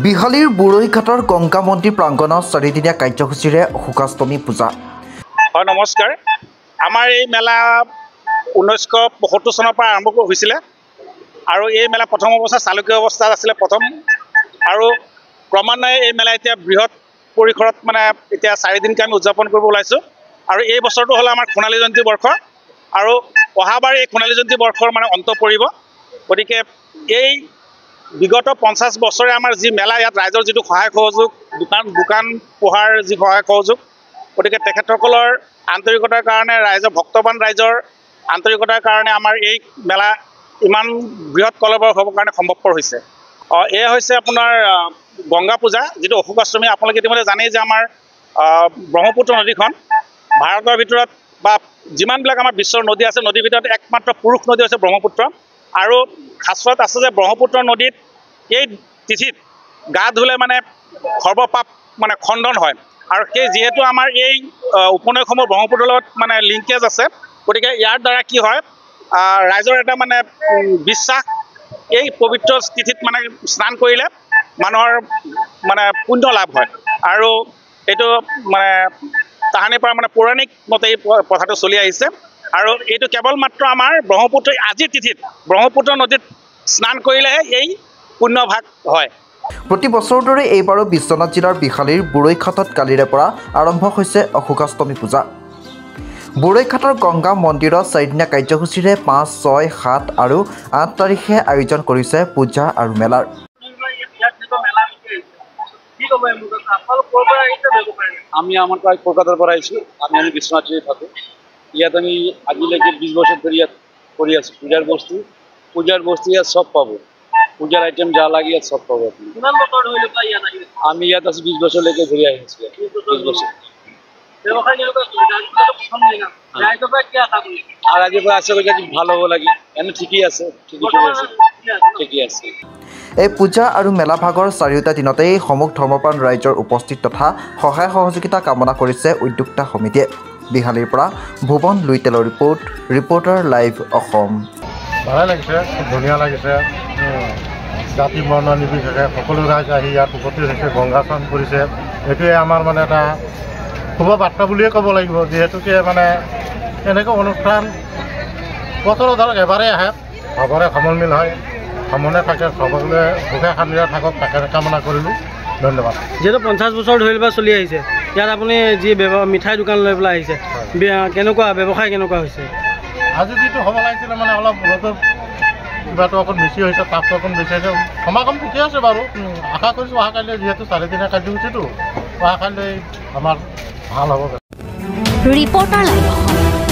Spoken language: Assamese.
বিহালীৰ বুৰৈঘাটৰ গংগা মন্দিৰ প্ৰাংগণত চাৰিদিনীয়া কাৰ্যসূচীৰে অশোকাষ্টমী পূজা। হয়, নমস্কাৰ। আমাৰ এই মেলা 1975 চনৰ পৰা আৰম্ভ হৈছিলে আৰু এই মেলা প্ৰথম অৱস্থাত চালুকীয় অৱস্থাত আছিলে প্ৰথম, আৰু ক্ৰমান্বয়ে এই মেলা এতিয়া বৃহৎ পৰিসৰত মানে এতিয়া 4 দিনকৈ আমি উদযাপন কৰিব ওলাইছোঁ। আৰু এই বছৰটো হ'ল আমাৰ সোণালী জয়ন্তী বৰ্ষ, আৰু অহাবাৰ এই সোণালী জয়ন্তী বৰ্ষৰ মানে অন্ত পৰিব। গতিকে এই বিগত 50 বছৰে আমাৰ যি মেলা, ইয়াত ৰাইজৰ যিটো সহায় সহযোগ, দোকান পোহাৰ যি সহায় সহযোগ, গতিকে তেখেতসকলৰ আন্তৰিকতাৰ কাৰণে, ৰাইজৰ ভক্তবান ৰাইজৰ আন্তৰিকতাৰ কাৰণে আমাৰ এই মেলা ইমান বৃহৎ কলবৰ হ'বৰ কাৰণে সম্ভৱপৰ হৈছে। এয়া হৈছে আপোনাৰ গংগা পূজা, যিটো অশোকাষ্টমী। আপোনালোকে ইতিমধ্যে জানেই যে আমাৰ ব্ৰহ্মপুত্ৰ নদীখন ভাৰতৰ ভিতৰত বা যিমানবিলাক আমাৰ বিশ্বৰ নদী আছে, নদীৰ ভিতৰত একমাত্ৰ পুৰুষ নদী হৈছে ব্ৰহ্মপুত্ৰ। আৰু শাস্ত্ৰত আছে যে ব্ৰহ্মপুত্ৰ নদীত এই তিথিত গা ধুলে মানে সৰ্বপাপ মানে খণ্ডন হয়। আৰু সেই যিহেতু আমাৰ এই উপনৈসমূহ ব্ৰহ্মপুত্ৰৰ লগত মানে লিংকেজ আছে, গতিকে ইয়াৰ দ্বাৰা কি হয়, ৰাইজৰ এটা মানে বিশ্বাস, এই পবিত্ৰ তিথিত মানে স্নান কৰিলে মানুহৰ মানে পুণ্য লাভ হয়। আৰু এইটো মানে তাহানিৰ পৰা মানে পৌৰাণিক মতে এই প্ৰথাটো চলি আহিছে। আৰু এইটো কেৱল মাত্ৰ আমাৰ ব্ৰহ্মপুত্ৰ আজিৰ তিথিত ব্ৰহ্মপুত্ৰ নদীত স্নান কৰিলেহে এই পুণ্যভাগ হয়। প্ৰতি বছৰৰ দৰে এইবাৰো বিশ্বনাথ জিলাৰ বিহালীৰ বুৰৈঘাটত কালিৰে পৰা আৰম্ভ হৈছে অশোকাষ্টমী পূজা। বুৰৈঘাটৰ গংগা মন্দিৰত 4দিনীয়া কাৰ্যসূচীৰে 5, 6, 7 আৰু 8 তাৰিখে আয়োজন কৰিছে পূজা আৰু মেলাৰ। আমি আমাৰ প্ৰায় কলকাতাৰ পৰা আইছোঁ। আমি বিশ্বনাথে থাকোঁ। ইয়াত আমি আজিলৈকে 20 বছৰ ধৰে ইয়াত কৰি আছোঁ। পূজার বস্তু ইয়াত সব পাব। পূজার আইটেম যা লাগে ইয়াত সব পাব। আমি ইয়াত আছি 20 বছরলৈকে ঘূৰি আহিছোঁ। 20 বছর। আর আজের পর আশা করি ভালো হবো লাগে। এনে ঠিকই আছে, ঠিকই আছে। এই পূজা আৰু মেলা ভাগৰ 4টা দিনতেই সমূহ ধৰ্মপ্ৰাণ ৰাইজৰ উপস্থিত তথা সহায় সহযোগিতা কামনা কৰিছে উদ্যোক্তা সমিতিয়ে। বিহালীৰ পৰা ভুৱন লুইটেলৰ ৰিপৰ্টাৰ লাইভ অসম। ভালে লাগিছে, খুব ধুনীয়া লাগিছে। জাতি বৰ্ণ নিৰ্বিশেষে সকলো ৰাইজ আহি ইয়াত উপস্থিত হৈছে, গংগা স্নান কৰিছে। এইটোৱে আমাৰ মানে এটা শুভ বাৰ্তা বুলিয়ে ক'ব লাগিব, যিহেতুকে মানে এনেকুৱা অনুষ্ঠান বছৰত ধৰক এবাৰেই আহে, সবৰে সমলমিল হয়, সমনে থাকে, সকলোৱে সুখে শান্তিৰে থাকক, তাকে কামনা কৰিলোঁ। ধন্যবাদ। যিহেতু 50 বছৰ ধৰি পেলাই চলি আহিছে, ইয়াত আপুনি যি মিঠাই দোকান লৈ পেলাই আহিছে, কেনেকুৱা ব্যৱসায় কেনেকুৱা হৈছে? আজি যিটো হ'ব লাগিছিলে মানে অলপ কিবাটো অকণ বেছি হৈছে, তাপটো অকণ বেছি হৈছে। সমাগম ঠিকে আছে বাৰু। আশা কৰিছোঁ অহাকাইলৈ, যিহেতু 4 দিনীয়া কাৰ্যসূচীটো, অহাকাইলৈ আমাৰ ভাল হ'ব। Reporter live Assam.